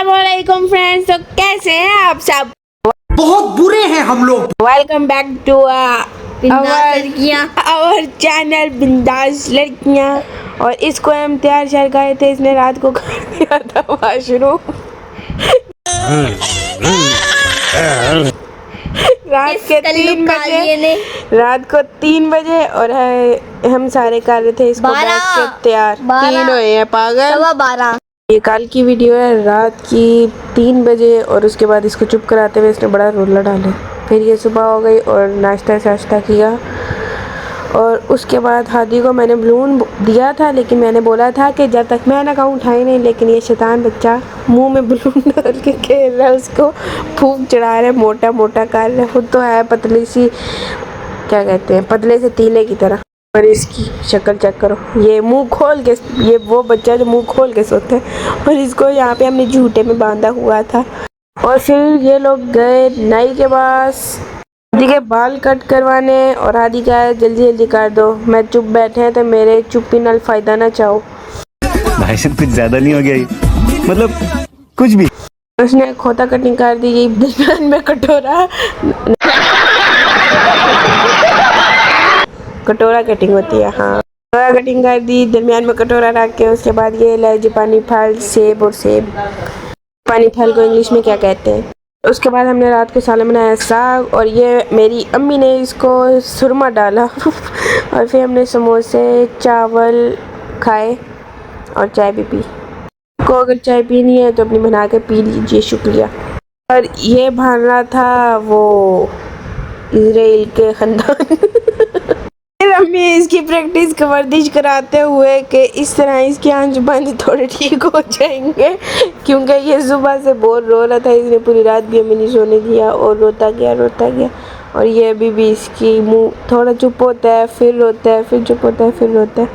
अस्सलामुअलैकुम फ्रेंड्स, तो कैसे हैं आप सब? बहुत बुरे हैं हम लोग। Welcome back to our channel Bindass Ladkiyan. और इसको हम तैयार शहर गए थे, इसने रात को कर दिया था वॉशरूम। रात को 3 बजे और हम सारे कर रहे थे इसको बैठ के तैयार। 3 हुए हैं पागल। 12:15 ये कल की वीडियो है, रात की 3 बजे। और उसके बाद इसको चुप कराते हुए इसने बड़ा रोला डाला। फिर ये सुबह हो गई और नाश्ता शाश्ता किया। और उसके बाद हादी को मैंने बलून दिया था, लेकिन मैंने बोला था कि जब तक मैं ना कहूँ उठाई नहीं। लेकिन ये शैतान बच्चा मुंह में बलून डाल के खेल रहा है, उसको फूंक चढ़ा रहा है, मोटा मोटा कर रहा है। खुद तो है पतली सी, क्या कहते हैं, पतले से तीले की तरह। और इसकी शक्ल चेक करो, ये मुंह खोल के, ये वो बच्चा जो मुंह खोल के सोता है। और इसको यहाँ पे हमने झूठे में बांधा हुआ था। और फिर ये लोग गए नाई के पास हादी के बाल कट करवाने। और हादी क्या है, जल्दी जल्दी कर दो, मैं चुप बैठे हैं तो मेरे चुप्पी नाल फायदा ना चाहो। भाई साहब कुछ ज्यादा नहीं हो गया ये? मतलब कुछ भी। उसने खोता कटिंग कर दी, ये दरमियान में कटोरा कटिंग होती है, हाँ कटोरा कटिंग कर दी, दरमियान में कटोरा रख के। उसके बाद ये ले जापानी फल, सेब। और सेब पानी फल को इंग्लिश में क्या कहते हैं। उसके बाद हमने रात को सालन बनाया साग। और ये मेरी अम्मी ने इसको सुरमा डाला। और फिर हमने समोसे चावल खाए और चाय भी पी। को अगर चाय पीनी है तो अपनी बना के पी लीजिए, शुक्रिया। और ये भाना था वो इजराइल के खानदान। हमें इसकी प्रैक्टिस का वर्जिश कराते हुए कि इस तरह इसके आंच बांझ थोड़े ठीक हो जाएंगे, क्योंकि ये सुबह से बहुत रो रहा था। इसने पूरी रात भी हमें नहीं सोने दिया और रोता गया। और ये अभी भी इसकी मुंह थोड़ा चुप होता है, फिर रोता है, फिर चुप होता है, फिर रोता है।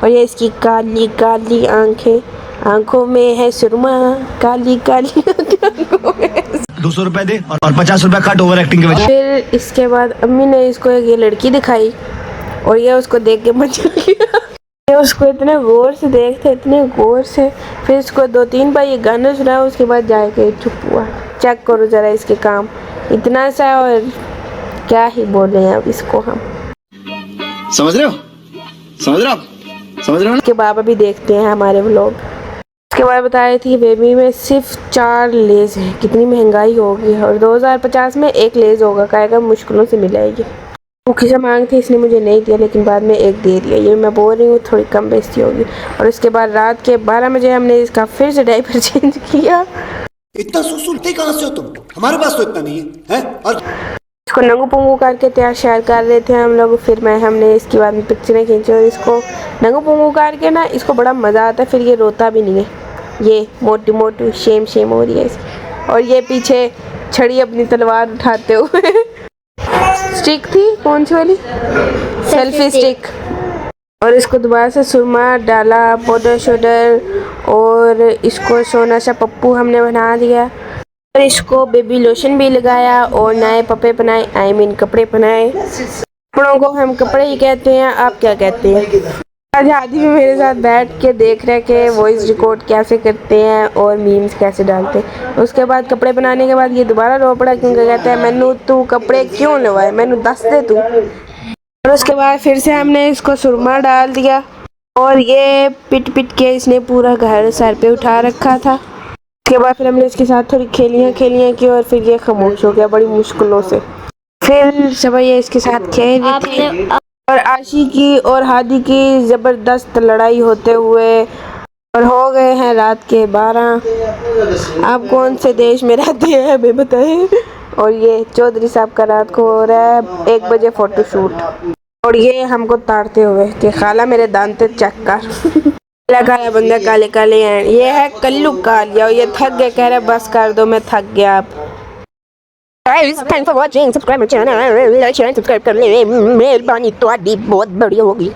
और ये इसकी काली काली आंखें, आंखों में है सुरमा, काली काली आंखों में 200 रुपए दे और 50 रुपए कट ओवर एक्टिंग के वजह। फिर इसके बाद अम्मी ने इसको एक ये लड़की दिखाई और ये उसको देख के मचल गया। ये उसको इतने गौर से देखते, इतने गौर से। फिर इसको 2-3 बार ये गाना सुना, उसके बाद जाके चुप हुआ। चेक करो जरा इसके काम, इतना सा। और क्या ही बोले अब इसको हम, समझ रहे हो इसके बाबा भी देखते हैं हमारे व्लॉग। उसके बाद बताई थी बेबी में सिर्फ 4 लेज है, कितनी महंगाई होगी। और 2050 में 1 लेज होगा, कहेगा मुश्किलों से मिलेगी। भूखी से मांग थी, इसने मुझे नहीं दिया, लेकिन बाद में 1 दे दिया। ये मैं बोल रही हूँ थोड़ी कम बेइज्जती होगी। और उसके बाद रात के 12 बजे हमने इसका फिर से डायपर चेंज किया। इतना सुनते कहाँ से हो तुम? हमारे पास तो इतना नहीं है? और इसको नंगू पुंगू करके तैयार शेयर कर रहे थे हम लोग। फिर हमने इसके बाद में पिक्चरें खींची। और इसको नंगू पुंगू करके ना इसको बड़ा मज़ा आता है, फिर ये रोता भी नहीं है। ये मोटी मोटी शेम हो रही है इसकी। और ये पीछे छड़ी अपनी तलवार उठाते हुए स्टिक थी, कौन सी वाली, सेल्फी स्टिक। और इसको दोबारा से सुरमा डाला, पाउडर शोडर। और इसको सोना सा पप्पू हमने बना दिया। और इसको बेबी लोशन भी लगाया और नए पप्पे बनाए, आई मीन कपड़े बनाए। कपड़ों को हम कपड़े ही कहते हैं, आप क्या कहते हैं? आज आदि भी मेरे साथ बैठ के देख रहे कि वॉइस रिकॉर्ड कैसे करते हैं और मीम्स कैसे डालते हैं। उसके बाद कपड़े बनाने के बाद ये दोबारा रो पड़ा, क्योंकि कहता है मैनू तू कपड़े क्यों लवाए, मैनू दस दे तू। और उसके बाद फिर से हमने इसको सुरमा डाल दिया। और ये पिट के इसने पूरा घर सर पे उठा रखा था। उसके बाद फिर हमने इसके साथ थोड़ी खेलियाँ की और फिर ये खामोश हो गया बड़ी मुश्किलों से। फिर सब ये इसके साथ खेल रही थी। और आशी की और हादी की ज़बरदस्त लड़ाई होते हुए और हो गए हैं रात के 12। आप कौन से देश में रहते हैं हमें बताएं। और ये चौधरी साहब का रात को हो रहा है 1 बजे फोटोशूट। और ये हमको ताड़ते हुए कि खाला मेरे दांते चेक कर। काला बंदा काले काले हैं। ये है कल्लू कालिया और ये थक गया, कह रहा बस कर दो, मैं थक गया अब। Guys, thanks for watching. Subscribe my channel. Like, share and subscribe कर ले, मेहरबानी तो बहुत बड़ी होगी।